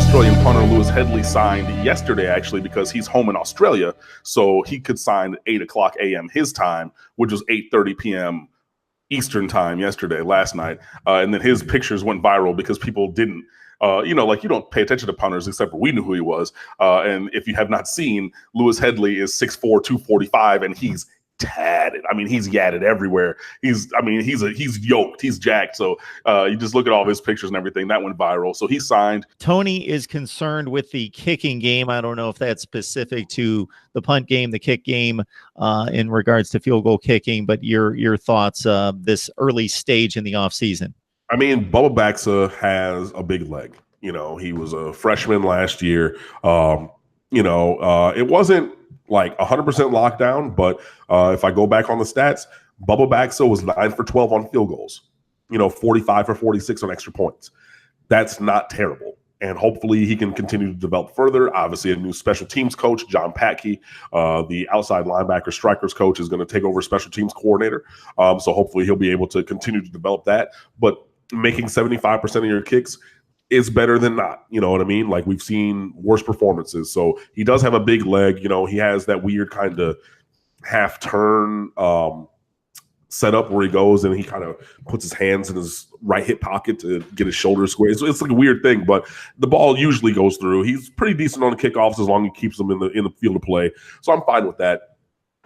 Australian punter Lewis Headley signed yesterday, actually, because he's home in Australia, so he could sign at 8 o'clock a.m. his time, which was 8:30 p.m. Eastern time last night. And then his pictures went viral because people didn't, you don't pay attention to punters except for we knew who he was. And if you have not seen, Lewis Headley is 6'4", 245, and he's tatted. I mean, he's yadded everywhere. He's yoked. He's jacked. So you just look at all of his pictures and everything. That went viral. So he signed. Tony is concerned with the kicking game. I don't know if that's specific to the punt game, the kick game, in regards to field goal kicking, but your thoughts this early stage in the offseason. I mean, Bubba Baxa has a big leg. You know, he was a freshman last year. It wasn't like 100% lockdown, but if I go back on the stats, Bubba Baxa was 9 for 12 on field goals, 45 for 46 on extra points. That's not terrible. And hopefully he can continue to develop further. Obviously, a new special teams coach, John Patke, the outside linebacker strikers coach, is going to take over special teams coordinator. So hopefully he'll be able to continue to develop that. But making 75% of your kicks is better than not. You know what I mean? Like, we've seen worse performances. So he does have a big leg. He has that weird kind of half turn setup where he goes and he kind of puts his hands in his right hip pocket to get his shoulders squared. So it's like a weird thing, but the ball usually goes through. He's pretty decent on the kickoffs as long as he keeps them in the field of play. So I'm fine with that.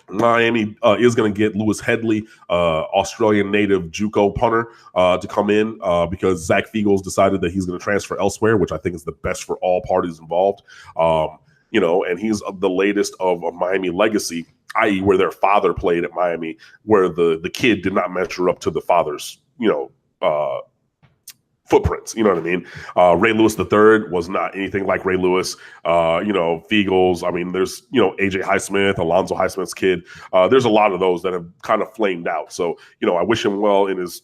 Miami is going to get Lewis Headley, Australian native JUCO punter, to come in because Zach Fiegels decided that he's going to transfer elsewhere, which I think is the best for all parties involved. And he's the latest of a Miami legacy, i.e. where their father played at Miami, where the kid did not measure up to the father's, footprints. You know what I mean? Ray Lewis III was not anything like Ray Lewis. Fiegels. I mean, there's, AJ Highsmith, Alonzo Highsmith's kid. There's a lot of those that have kind of flamed out. So, I wish him well in his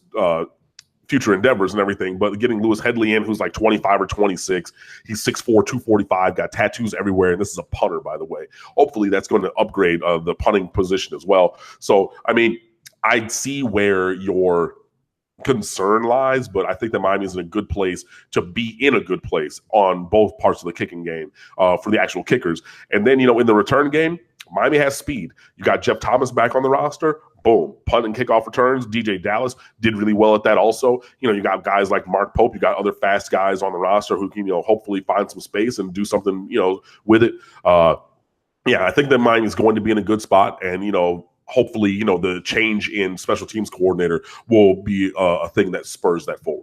future endeavors and everything. But getting Lewis Headley in, who's like 25 or 26, he's 6'4", 245, got tattoos everywhere. And this is a punter, by the way. Hopefully that's going to upgrade the punting position as well. So, I mean, I see where your concern lies, but I think that Miami is in a good place to be in a good place on both parts of the kicking game for the actual kickers. And then, in the return game, Miami has speed. You got Jeff Thomas back on the roster. Boom. Punt and kickoff returns. DJ Dallas did really well at that also. You got guys like Mark Pope. You got other fast guys on the roster who can, hopefully find some space and do something, with it. I think that Miami is going to be in a good spot. And, hopefully, the change in special teams coordinator will be a thing that spurs that forward.